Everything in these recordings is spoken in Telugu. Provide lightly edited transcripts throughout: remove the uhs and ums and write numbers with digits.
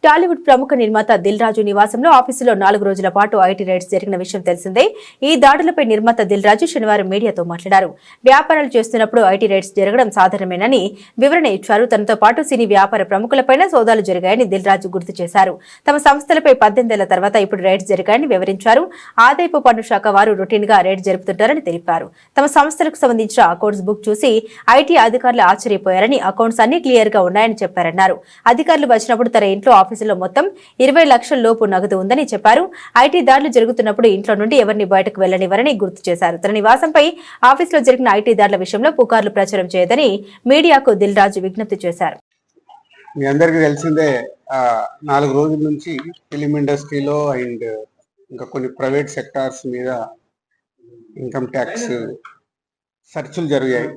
టాలీవుడ్ ప్రముఖ నిర్మాత దిల్ రాజు నివాసంలో ఆఫీసులో 4 రోజుల పాటు ఐటీ రైడ్స్ జరిగిన విషయం తెలిసిందే. ఈ దాడులపై నిర్మాత దిల్ రాజు శనివారం మీడియాతో మాట్లాడారు. వ్యాపారాలు చేస్తున్నప్పుడు ఐటీ రైడ్స్ జరగడం సాధారణమేనని వివరణ ఇచ్చారు. తనతో పాటు సినీ వ్యాపార ప్రముఖులపైన సోదాలు జరిగాయని దిల్ రాజు గుర్తు చేశారు. తమ సంస్థలపై 18 ఏళ్ల తర్వాత ఇప్పుడు రైడ్స్ జరిగాయని వివరించారు. ఆదాయపు పన్ను శాఖ వారు రొటీన్ గా రైడ్ జరుపుతుంటారని తెలిపారు. తమ సంస్థలకు సంబంధించిన అకౌంట్స్ బుక్ చూసి ఐటీ అధికారులు ఆశ్చర్యపోయారని, అకౌంట్స్ అన్ని క్లియర్ గా ఉన్నాయని చెప్పారన్నారు. అధికారులు వచ్చినప్పుడు తన ఇంట్లో ఆఫీసులో మొత్తం 20 లక్షల లోపు నగదు ఉందని చెప్పారు. ఐటీ దాడులు జరుగుతున్నప్పుడు ఇంట్లో నుండి ఎవరిని బయటకు వెళ్లనివ్వరని గుర్తు చేశారు. తన నివాసంపై ఆఫీసులో జరిగిన ఐటీ దాడుల విషయంలో పుకార్లు ప్రచారం చేయదని మీడియాకు దిల్ రాజు విజ్ఞప్తి చేశారు. మీ అందరికీ తెలిసిందే, 4 రోజుల నుంచి ఫిలిం ఇండస్ట్రీలో అండ్ ఇంకా కొన్ని ప్రైవేట్ సెక్టార్స్ మీద ఇన్కమ్ ట్యాక్స్ సెర్చులు జరిగాయి.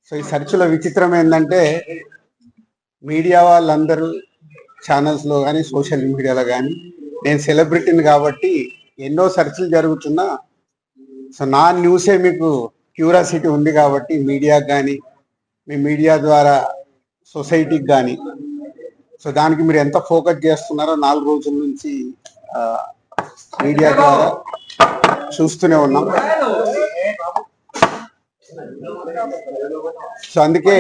సో ఈ సెర్చుల విచిత్రం ఏంటంటే, మీడియా వాళ్ళందరూ ఛానల్స్లో కానీ సోషల్ మీడియాలో కానీ నేను సెలబ్రిటీని కాబట్టి ఎన్నో సెర్చ్లు జరుగుతున్నా, సో నా న్యూసే మీకు క్యూరియాసిటీ ఉంది కాబట్టి మీడియాకి కానీ మీ మీడియా ద్వారా సొసైటీకి కానీ, సో దానికి మీరు ఎంత ఫోకస్ చేస్తున్నారో 4 రోజుల నుంచి మీడియా ద్వారా చూస్తూనే ఉన్నాం. సో అందుకే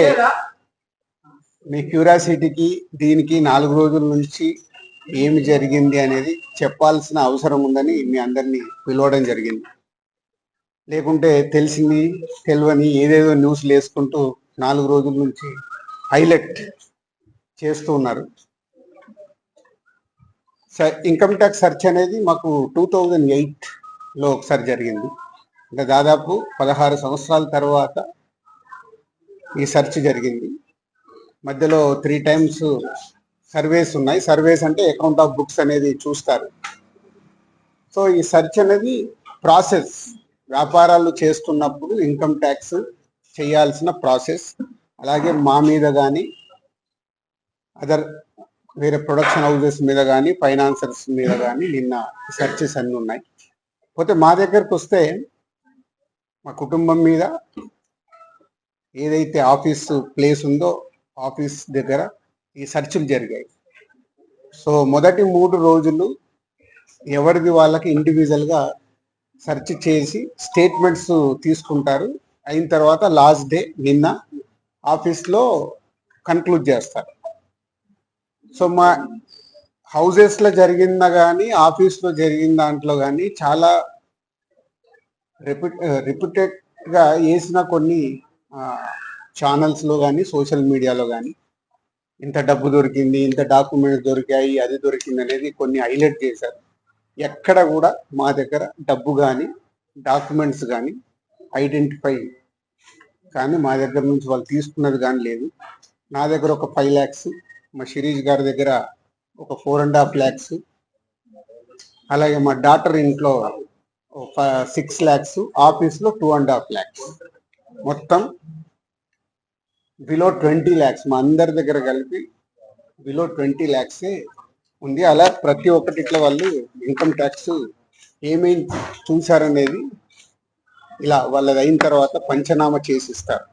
మీ క్యూరియాసిటీకి దీనికి 4 రోజుల నుంచి ఏమి జరిగింది అనేది చెప్పాల్సిన అవసరం ఉందని మీ అందరినీ పిలవడం జరిగింది. లేకుంటే తెలిసింది తెలియని ఏదేదో న్యూస్లు వేసుకుంటూ 4 రోజుల నుంచి హైలైట్ చేస్తూ ఉన్నారు. ఇన్కమ్ ట్యాక్స్ సెర్చ్ అనేది మాకు 2008లో ఒకసారి జరిగింది. అంటే దాదాపు 16 సంవత్సరాల తర్వాత ఈ సెర్చ్ జరిగింది. మధ్యలో 3 times సర్వేస్ ఉన్నాయి. సర్వేస్ అంటే అకౌంట్ ఆఫ్ బుక్స్ అనేది చూస్తారు. సో ఈ సెర్చ్ అనేది ప్రాసెస్, వ్యాపారాలు చేస్తున్నప్పుడు ఇన్కమ్ ట్యాక్స్ చేయాల్సిన ప్రాసెస్. అలాగే మా మీద కానీ అదర్ వేరే ప్రొడక్షన్ హౌసెస్ మీద కానీ ఫైనాన్సర్స్ మీద కానీ నిన్న సెర్చెస్ అన్నీ ఉన్నాయి. పోతే మా దగ్గరకు వస్తే మా కుటుంబం మీద ఏదైతే ఆఫీస్ ప్లేస్ ఉందో ఆఫీస్ దగ్గర ఈ సెర్చ్లు జరిగాయి. సో మొదటి 3 రోజులు ఎవరిది వాళ్ళకి ఇండివిజువల్గా సెర్చ్ చేసి స్టేట్మెంట్స్ తీసుకుంటారు. అయిన తర్వాత లాస్ట్ డే నిన్న ఆఫీస్లో కన్క్లూడ్ చేస్తారు. సో మా హౌజెస్లో జరిగిందా కానీ ఆఫీస్లో జరిగిన దాంట్లో కానీ చాలా రిప్యూటెడ్గా వేసిన కొన్ని ఛానల్స్లో కానీ సోషల్ మీడియాలో కానీ ఇంత డబ్బు దొరికింది, ఇంత డాక్యుమెంట్స్ దొరికాయి, అది దొరికింది అనేది కొన్ని హైలైట్ చేశారు. ఎక్కడ కూడా మా దగ్గర డబ్బు కానీ డాక్యుమెంట్స్ కానీ ఐడెంటిఫై కానీ మా దగ్గర నుంచి వాళ్ళు తీసుకున్నది కానీ లేదు. నా దగ్గర ఒక 5 lakhs, మా శిరీష్ గారి దగ్గర ఒక 4.5 lakhs, అలాగే మా డాటర్ ఇంట్లో 6 lakhs, ఆఫీస్లో 2.5 lakhs, మొత్తం బిలో 20 lakhs. మా అందరి దగ్గర కలిపి బిలో 20 lakhs ఉంది. అలా ప్రతి ఒక్కటి ఇట్లా వాళ్ళు ఇన్కమ్ ట్యాక్స్ ఏమేమి చూసారనేది ఇలా వాళ్ళది అయిన తర్వాత పంచనామా చేసిస్తారు.